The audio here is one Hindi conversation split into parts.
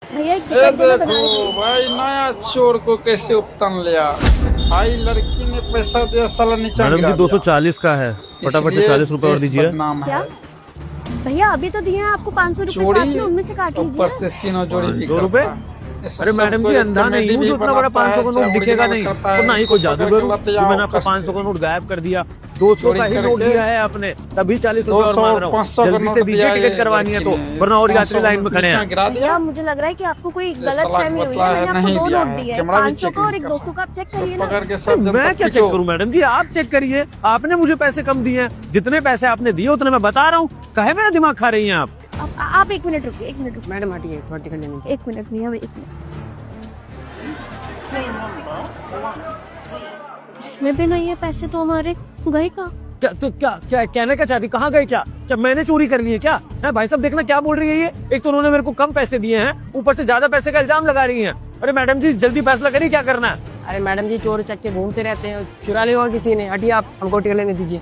भैया एक ए टिकट देना देखो बनारस की। भाई, नया चोर को कैसे उपतन लिया। भाई लड़की ने पैसा दिया, साला नीचा मैडम गिरा जी दिया। 240 का है, फटाफट से इसलिए 40 रुपए और देश दीजिए। बदनाम क्या? है। भैया अभी तो दिए हैं आपको 500 रुपए, साथ चोरी में उनमें से काट लीजिए ऊपर ना। से सीनो जोड़ी भी 500 रुपए? करता है। इससे अरे मैडम सबको जी एक अंधा नहीं कॉमेडी हूँ भी जो इतना बड़ा बनाता 500 का है, नोट चाहे दिखेगा ओरिजिनल नहीं, करता है, और ना ही इसको कोई जादूगर पकड़ के हूँ लाते जो जाओ मैंने आपका कस के। 500 का नोट गायब कर दिया। 200 चोरी का ही नोट करके दिया है आपने, तभी 40 रुपए और 200 मांग रहा हूँ। 500 का जल्दी नोट से दीजिए, दिया टिकट ये करवानी है लड़की तो, ने। वरना और 500 यात्री लाइन में खड़े नीचा हैं। गिरा दिया। भैया मुझे लग रहा है कि आपको कोई गलत साला फहमी हुई बतला है। है, मैंने आपको नहीं 2 दिया नोट है। दिए हैं, कैमरा भी 500 का और चेकिंग एक 200 का। आप चेक सब करिए ना। पकड़ के अरे सब जब मैं तक क्या चेक पीटो। करूं मैडम जी, आप चेक करिए। आपने मुझे पैसे कम दिए हैं, जितने पैसे आपने दिए उतने मैं बता रहा हूँ। काहे मेरा दिमाग खा रही हैं आप? आप 1 मिनट रुकिए, 1 मिनट रुकिए। मैडम हटिए, थोड़ा टिकट लेने दीजिए। 1 मिनट भैया, 1 मिनट। इसमें भी नहीं है पैसे तो हमारे, गए कहाँ? क्या तो क्या कहने का चाहती, कहाँ गए? क्या मैंने चोरी कर ली है क्या? है भाई साहब, देखना क्या बोल रही है ये। एक तो उन्होंने मेरे को कम पैसे दिए हैं, ऊपर से ज्यादा पैसे का इल्जाम लगा रही हैं। अरे मैडम जी जल्दी फैसला करिए, क्या करना है? अरे मैडम जी, चोर चक्के घूमते रहते हैं, चुरा लिया होगा किसी ने। हटिए आप, हमको टिकट लेने दीजिए।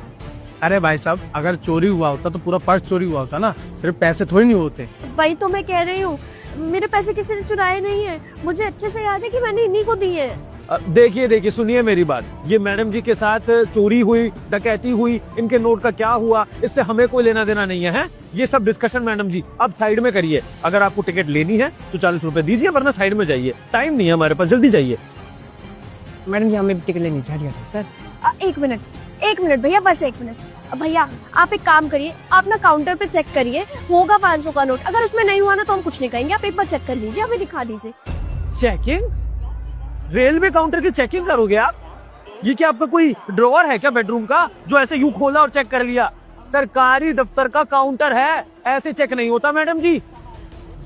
अरे भाई साहब, अगर चोरी हुआ होता तो पूरा पर्स चोरी हुआ होता ना, सिर्फ पैसे थोड़ी नहीं होते। वही तो मैं कह रही हूँ, मेरे पैसे किसी ने चुराए नहीं है। मुझे अच्छे से याद है कि मैंने इन्हीं को दिए हैं। देखिए सुनिए मेरी बात। ये मैडम जी के साथ चोरी हुई, डकैती हुई, इनके नोट का क्या हुआ, इससे हमें कोई लेना देना नहीं है। ये सब डिस्कशन मैडम जी आप साइड में करिए। अगर आपको टिकट लेनी है तो 40 रुपए दीजिए, वरना साइड में जाइए। टाइम नहीं है हमारे पास, जल्दी जाइए। मैडम जी, हमें टिकट लेनी चाहिए सर। 1 मिनट, 1 मिनट भैया, बस 1 मिनट। भैया आप एक काम करिए, आप ना काउंटर पे चेक करिए, होगा 500 का नोट। अगर उसमें नहीं हुआ ना तो हम कुछ नहीं कहेंगे। आप एक बार चेक कर लीजिए, हमें दिखा दीजिए। चेकिंग? रेलवे काउंटर की चेकिंग करोगे आप? ये क्या आपका कोई ड्रॉवर है क्या बेडरूम का, जो ऐसे यूं खोला और चेक कर लिया? सरकारी दफ्तर का काउंटर है, ऐसे चेक नहीं होता मैडम जी।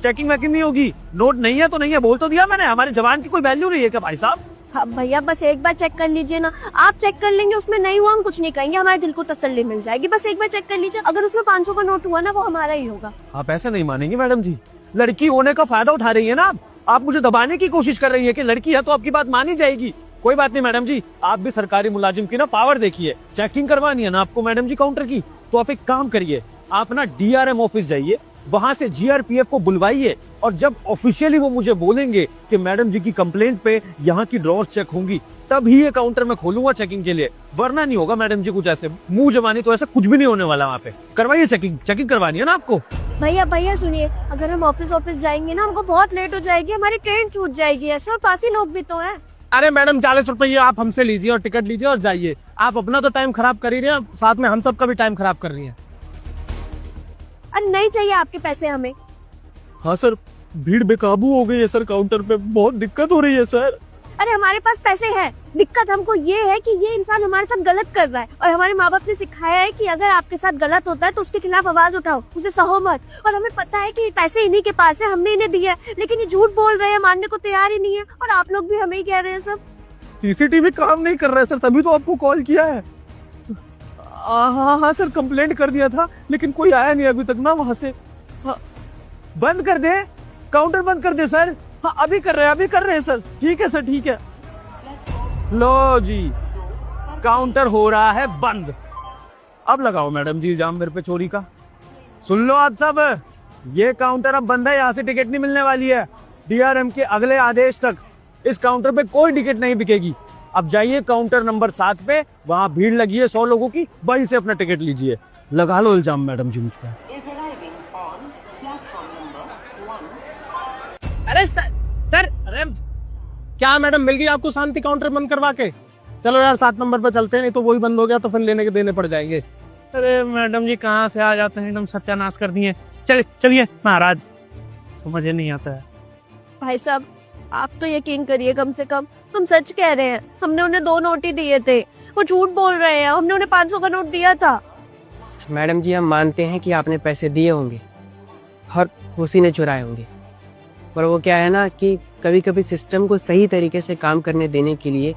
चेकिंग वेकिंग नहीं होगी। नोट नहीं है तो नहीं है, बोल तो दिया मैंने। हमारे जवान की कोई वैल्यू नहीं है क्या भाई साहब? हाँ भैया, बस एक बार चेक कर लीजिए ना। आप चेक कर लेंगे, उसमें नहीं हुआ हम कुछ नहीं कहेंगे, हमारे दिल को तसल्ली मिल जाएगी। बस एक बार चेक कर लीजिए, अगर उसमें 500 का नोट हुआ ना, वो हमारा ही होगा। आप ऐसे नहीं मानेंगे मैडम जी। लड़की होने का फायदा उठा रही है ना आप मुझे दबाने की कोशिश कर रही है कि लड़की है तो आपकी बात मानी जाएगी। कोई बात नहीं मैडम जी, आप भी सरकारी मुलाजिम की ना पावर देखिए। चेकिंग करवानी है ना आपको मैडम जी काउंटर की, तो आप एक काम करिए, आप ना DRM ऑफिस जाइए, वहां से GRPF को बुलवाइए, और जब ऑफिशियली वो मुझे बोलेंगे कि मैडम जी की कंप्लेंट पे यहाँ की ड्रॉर चेक होंगी, तभी ये काउंटर में खोलूंगा चेकिंग के लिए। वरना नहीं होगा मैडम जी कुछ ऐसे मुंह जमानी, तो ऐसा कुछ भी नहीं होने वाला। वहाँ पे करवाइए चेकिंग करवानी है ना आपको। भैया सुनिए, अगर हम ऑफिस जाएंगे ना, हमको बहुत लेट हो जाएगी, हमारी ट्रेन छूट जाएगी ऐसे, और पास ही लोग भी तो हैं। अरे मैडम, 40 रुपए आप हमसे लीजिए और टिकट लीजिए और जाइए। आप अपना तो टाइम खराब कर ही रहे हैं, साथ में हम सबका भी टाइम खराब कर रही हैं। अरे नहीं चाहिए आपके पैसे हमें। हाँ सर, भीड़ बेकाबू हो गई है सर, काउंटर पे बहुत दिक्कत हो रही है सर। अरे हमारे पास पैसे हैं, दिक्कत हमको ये है कि ये इंसान हमारे साथ गलत कर रहा है, और हमारे माँ बाप ने सिखाया है कि अगर आपके साथ गलत होता है तो उसके खिलाफ आवाज उठाओ, उसे सहो मत। और हमें पता है कि पैसे इन्हीं के पास है, हमने इन्हें दिया है, लेकिन ये झूठ बोल रहे हैं, मानने को तैयार ही नहीं है, और आप लोग भी हमें ही कह रहे हैं सब। CCTV काम नहीं कर रहा है सर, तभी तो आपको कॉल किया है। हाँ सर, कंप्लेंट कर दिया था, लेकिन कोई आया नहीं अभी तक ना वहां से। हाँ, बंद कर दे, काउंटर बंद कर दे सर। हाँ अभी कर रहे हैं सर। ठीक है सर, ठीक है। लो जी, काउंटर हो रहा है बंद। अब लगाओ मैडम जी इल्जाम मेरे पे चोरी का। सुन लो आप सब, ये काउंटर अब बंद है, यहाँ से टिकट नहीं मिलने वाली है। DRM के अगले आदेश तक इस काउंटर पे कोई टिकट नहीं बिकेगी। अब जाइए काउंटर नंबर 7 पे, वहां भीड़ लगी है 100 लोगों की, वहीं से अपना टिकट लीजिए। लगा लो इल्जाम मैडम जी मुझ पे। अरे सर, अरे क्या मैडम, मिल गई आपको शांति काउंटर बंद करवा के? चलो यार 7 नंबर पे चलते हैं, नहीं तो वही बंद हो गया तो फिर लेने के देने पड़ जाएंगे। अरे मैडम जी कहाँ से आ जाते हैं, एकदम सत्यानाश कर दिए। चलिए महाराज, समझ ही नहीं आता है। भाई साहब आप तो यकीन करिए, कम से कम हम सच कह रहे हैं। हमने उन्हें 2 नोट ही दिए थे, वो झूठ बोल रहे हैं। हमने उन्हें 500 का नोट दिया था। मैडम जी, हम मानते हैं कि आपने पैसे दिए होंगे और उसी ने चुराए होंगे, पर वो क्या है ना कि कभी कभी सिस्टम को सही तरीके से काम करने देने के लिए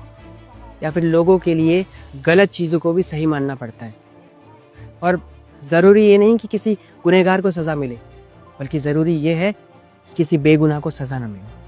या फिर लोगों के लिए गलत चीज़ों को भी सही मानना पड़ता है। और ज़रूरी ये नहीं कि किसी गुनहगार को सज़ा मिले, बल्कि ज़रूरी ये है कि किसी बेगुनाह को सज़ा न मिले।